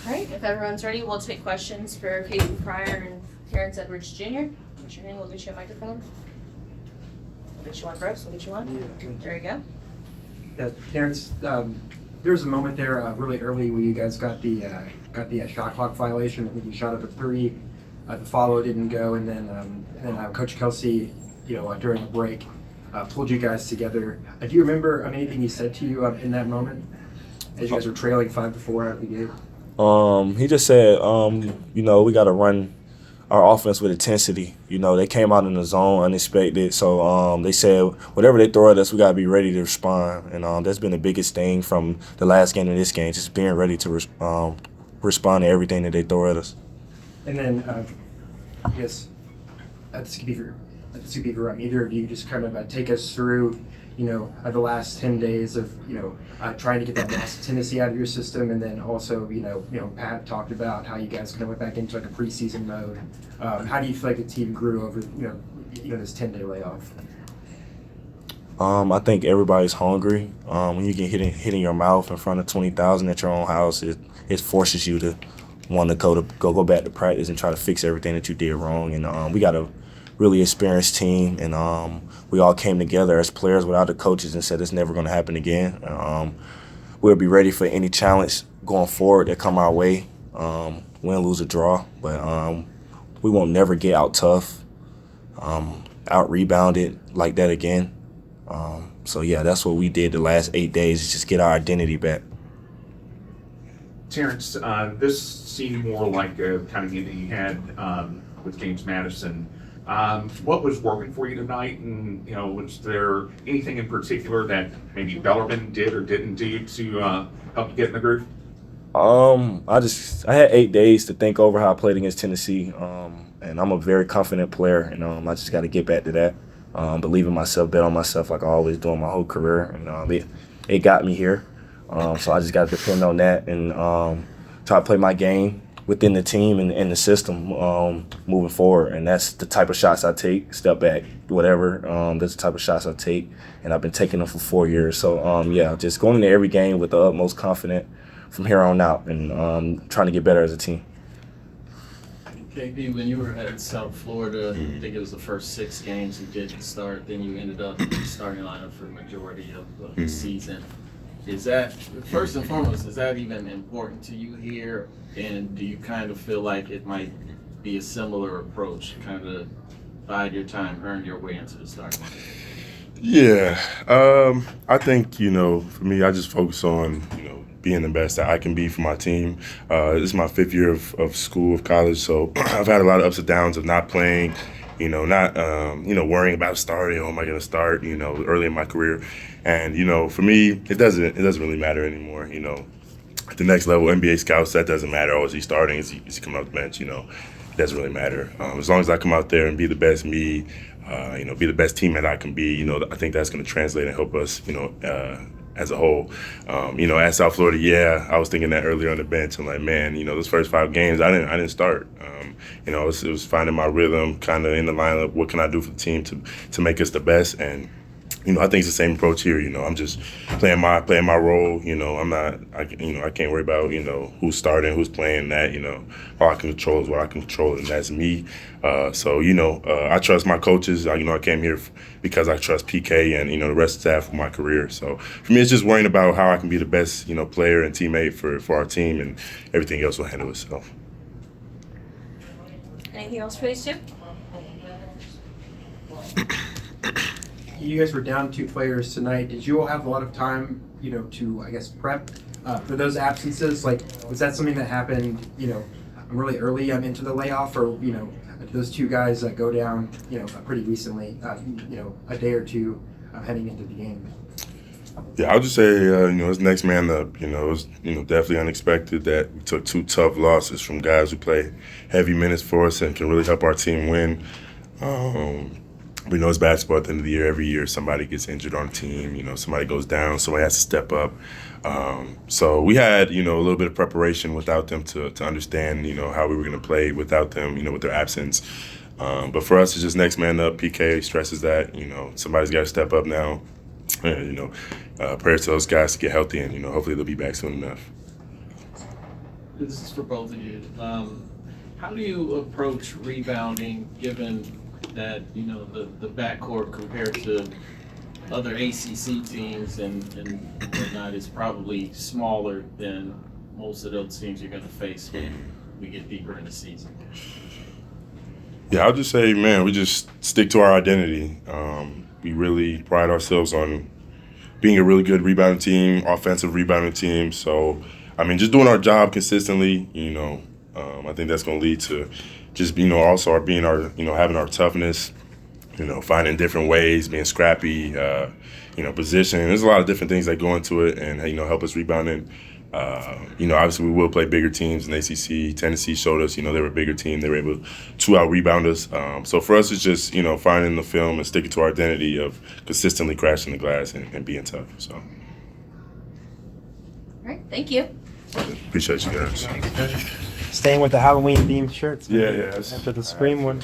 All right, if everyone's ready, we'll take questions for Casey Pryor and Terrence Edwards Jr. What's your name? We'll get you a microphone. We'll get you one first. We'll get you one. Yeah. There you go. Yeah, Terrence, there was a moment there really early where you guys got the shot clock violation. I think you shot up a 3. The follow didn't go, and then Coach Kelsey, during a break, pulled you guys together. Do you remember anything he said to you in that moment as you guys were trailing 5-4 out of the gate? He just said, we got to run our offense with intensity. They came out in the zone unexpected. So they said whatever they throw at us, we got to be ready to respond. And that's been the biggest thing from the last game to this game, just being ready to respond to everything that they throw at us. And then, I guess, this could be for either of you, just kind of take us through, the last 10 days of, trying to get that loss of Tennessee out of your system, and then also, Pat talked about how you guys kind of went back into like a preseason mode. How do you feel like the team grew over, this 10-day layoff? I think everybody's hungry. When you get hit in your mouth in front of 20,000 at your own house, it forces you to want to go back to practice and try to fix everything that you did wrong. And we got a really experienced team, and we all came together as players without the coaches and said it's never going to happen again. We'll be ready for any challenge going forward that come our way, win, lose, or draw. But we won't never get out tough, out rebounded like that again. So yeah, that's what we did the last 8 days, is just get our identity back. Terrence, this seemed more like a kind of game that you had with James Madison. What was working for you tonight, and was there anything in particular that maybe Bellarmine did or didn't do to help you get in the groove? I had 8 days to think over how I played against Tennessee, and I'm a very confident player, and I just got to get back to that. Believe in myself, bet on myself like I always do in my whole career, and it got me here. So I just got to depend on that and try to play my game within the team and the system moving forward. And that's the type of shots I take, step back, whatever. That's the type of shots I take, and I've been taking them for 4 years. So, just going into every game with the utmost confidence from here on out and trying to get better as a team. KB, when you were at South Florida, I think it was the first 6 games you didn't start, then you ended up starting lineup for the majority of the season. Is that, first and foremost, is that even important to you here? And do you kind of feel like it might be a similar approach, kind of bide your time, earn your way into the starting lineup? Yeah, I think, for me, I just focus on, being the best that I can be for my team. This is my 5th year of school, of college, so I've had a lot of ups and downs of not playing, not, worrying about starting. Oh, am I going to start, early in my career? And, for me, it doesn't really matter anymore, At the next level, NBA scouts, that doesn't matter. Oh, is he starting? Is he coming off the bench? It doesn't really matter. As long as I come out there and be the best me, be the best teammate I can be, I think that's going to translate and help us, as a whole. At South Florida, I was thinking that earlier on the bench. I'm like, man, those first 5 games, I didn't start. It was finding my rhythm, kind of in the lineup. What can I do for the team to make us the best? And I think it's the same approach here. I'm just playing my role. I can't worry about who's starting, who's playing that. All I can control is what I can control, and that's me. I trust my coaches. I came here because I trust PK and the rest of the staff of my career. So for me, it's just worrying about how I can be the best player and teammate for our team, and everything else will handle itself. Anything else for these two? You guys were down 2 players tonight. Did you all have a lot of time, to, I guess, prep for those absences? Like, was that something that happened, really early into the layoff, or, did those 2 guys go down, pretty recently, a day or 2 heading into the game? Yeah, I'll just say, it's next man up. It was, definitely unexpected that we took 2 tough losses from guys who play heavy minutes for us and can really help our team win. We know it's basketball at the end of the year. Every year somebody gets injured on the team. Somebody goes down. Somebody has to step up. So we had, a little bit of preparation without them to understand, how we were going to play without them, with their absence. But for us, it's just next man up. PK stresses that, somebody's got to step up now. And, prayers to those guys to get healthy, and, hopefully they'll be back soon enough. this is for both of you. How do you approach rebounding, given that the backcourt compared to other ACC teams and whatnot is probably smaller than most of those teams you're going to face when we get deeper in the season? Yeah, I'll just say, man, we just stick to our identity. We really pride ourselves on being a really good rebounding team, offensive rebounding team. So, I mean, just doing our job consistently, I think that's going to lead to just, also having our toughness, finding different ways, being scrappy, positioning. There's a lot of different things that go into it and, help us rebounding. Obviously we will play bigger teams in the ACC. Tennessee showed us, they were a bigger team. They were able to out-rebound us. So for us, it's just, finding the film and sticking to our identity of consistently crashing the glass and being tough. So. All right, thank you. Appreciate you guys. Staying with the Halloween themed shirts. Yeah. After the Scream one.